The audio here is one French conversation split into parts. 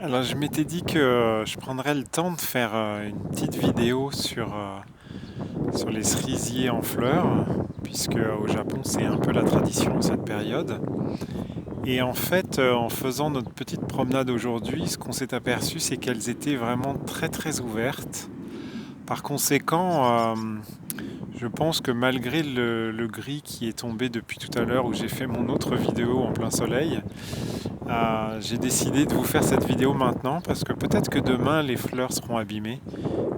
Alors je m'étais dit que je prendrais le temps de faire une petite vidéo sur les cerisiers en fleurs, puisque au Japon c'est un peu la tradition cette période. Et en fait, en faisant notre petite promenade aujourd'hui, ce qu'on s'est aperçu, c'est qu'elles étaient vraiment très très ouvertes. Par conséquent, je pense que malgré le gris qui est tombé depuis tout à l'heure où j'ai fait mon autre vidéo en plein soleil, j'ai décidé de vous faire cette vidéo maintenant parce que peut-être que demain les fleurs seront abîmées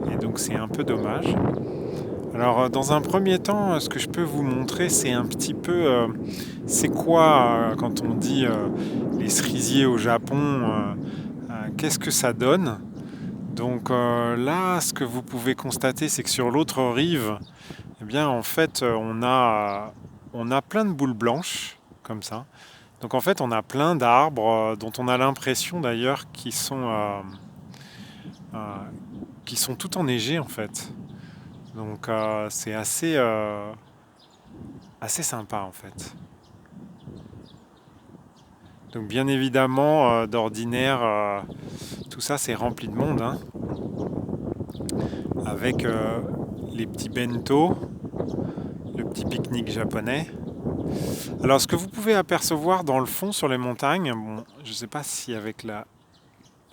et donc c'est un peu dommage. Alors dans un premier temps, ce que je peux vous montrer c'est un petit peu c'est quoi quand on dit les cerisiers au Japon, qu'est-ce que ça donne. Donc là, ce que vous pouvez constater c'est que sur l'autre rive, eh bien en fait on a plein de boules blanches comme ça. Donc en fait, on a plein d'arbres dont on a l'impression d'ailleurs euh, qu'ils sont tout enneigés en fait. Donc c'est assez sympa en fait. Donc bien évidemment, d'ordinaire, tout ça c'est rempli de monde, hein, avec les petits bento, le petit pique-nique japonais. Alors ce que vous pouvez apercevoir dans le fond sur les montagnes, bon, je ne sais pas si avec la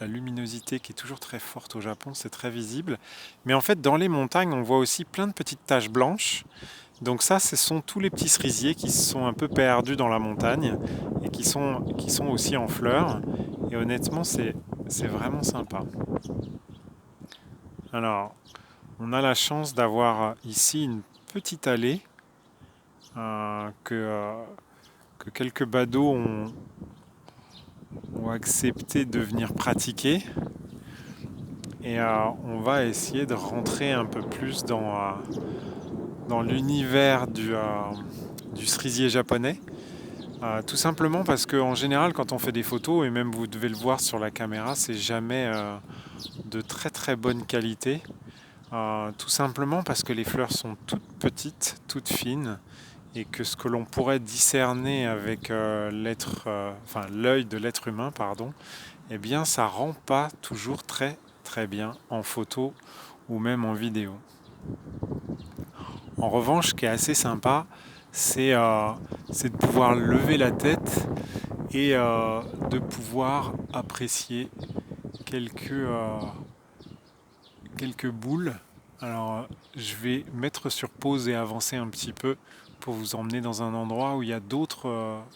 luminosité qui est toujours très forte au Japon, c'est très visible. Mais en fait, dans les montagnes, on voit aussi plein de petites taches blanches. Donc ça, ce sont tous les petits cerisiers qui se sont un peu perdus dans la montagne et qui sont aussi en fleurs. Et honnêtement, c'est vraiment sympa. Alors, on a la chance d'avoir ici une petite allée que quelques badauds ont accepté de venir pratiquer. Et on va essayer de rentrer un peu plus dans l'univers du cerisier japonais. Tout simplement parce qu'en général, quand on fait des photos, et même vous devez le voir sur la caméra, c'est jamais de très très bonne qualité. Tout simplement parce que les fleurs sont toutes petites, toutes fines, et que ce que l'on pourrait discerner avec l'œil de l'être humain, pardon, eh bien, ça rend pas toujours très très bien en photo ou même en vidéo. En revanche, ce qui est assez sympa, c'est de pouvoir lever la tête et de pouvoir apprécier quelques boules. Alors, je vais mettre sur pause et avancer un petit peu pour vous emmener dans un endroit où il y a d'autres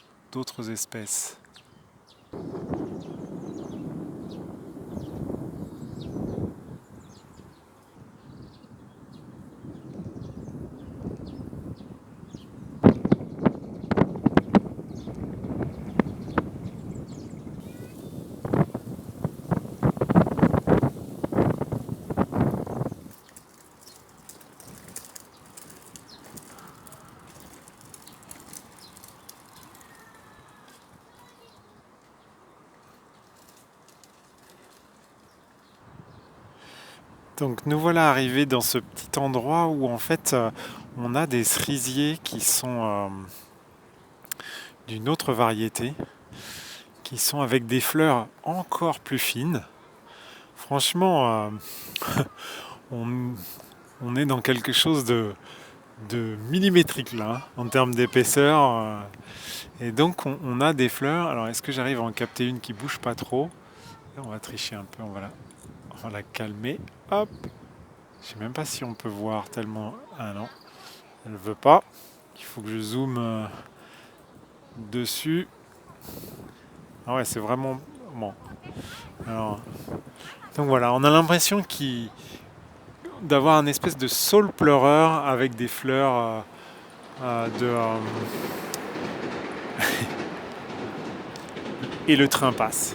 espèces. Donc nous voilà arrivés dans ce petit endroit où en fait on a des cerisiers qui sont d'une autre variété, qui sont avec des fleurs encore plus fines. Franchement, on, on est dans quelque chose de millimétrique là, hein, en termes d'épaisseur. Et donc on a des fleurs. Alors est-ce que j'arrive à en capter une qui bouge pas trop? On va tricher un peu, on va la calmer. Hop! Je sais même pas si on peut voir tellement. Ah non, elle veut pas. Il faut que je zoome dessus. Ah ouais, c'est vraiment bon. Alors, donc voilà, on a l'impression d'avoir un espèce de saule pleureur avec des fleurs et le train passe.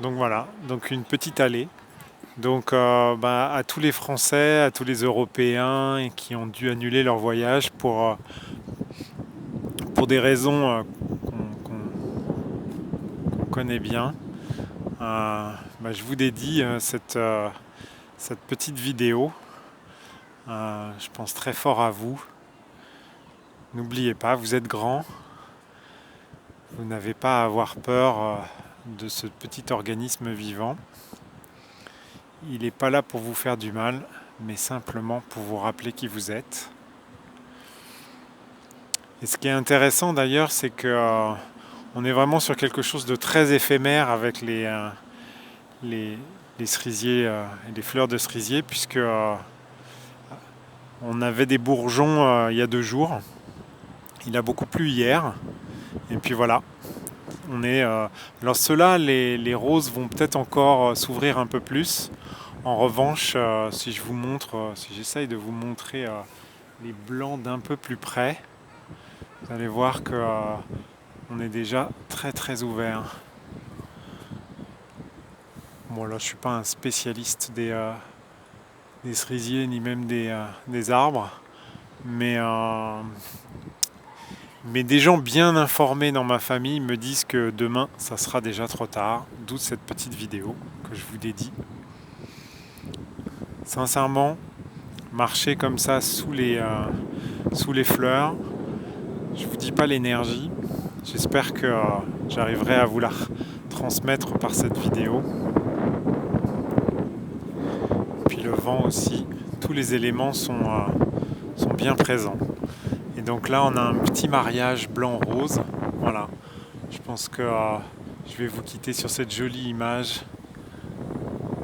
Donc voilà, donc une petite allée. Donc à tous les Français, à tous les Européens qui ont dû annuler leur voyage pour des raisons qu'on connaît bien, je vous dédie cette petite vidéo. Je pense très fort à vous. N'oubliez pas, vous êtes grands, Vous n'avez pas à avoir peur de ce petit organisme vivant. Il n'est pas là pour vous faire du mal, mais simplement pour vous rappeler qui vous êtes. Et ce qui est intéressant d'ailleurs, c'est que on est vraiment sur quelque chose de très éphémère avec les, les cerisiers et les fleurs de cerisier, puisque on avait des bourgeons il y a 2 jours. Il a beaucoup plu hier. Et puis voilà. Alors ceux-là, les roses vont peut-être encore s'ouvrir un peu plus. En revanche, si je vous montre, si j'essaye de vous montrer les blancs d'un peu plus près, vous allez voir que on est déjà très très ouvert. Bon là, je suis pas un spécialiste des cerisiers ni même des arbres, mais des gens bien informés dans ma famille me disent que demain, ça sera déjà trop tard, d'où cette petite vidéo que je vous dédie. Sincèrement, marcher comme ça sous les fleurs, je vous dis pas l'énergie. J'espère que j'arriverai à vous la transmettre par cette vidéo. Puis le vent aussi, tous les éléments sont bien présents. Et donc là, on a un petit mariage blanc-rose. Voilà. Je pense que je vais vous quitter sur cette jolie image.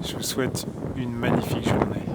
Je vous souhaite une magnifique journée.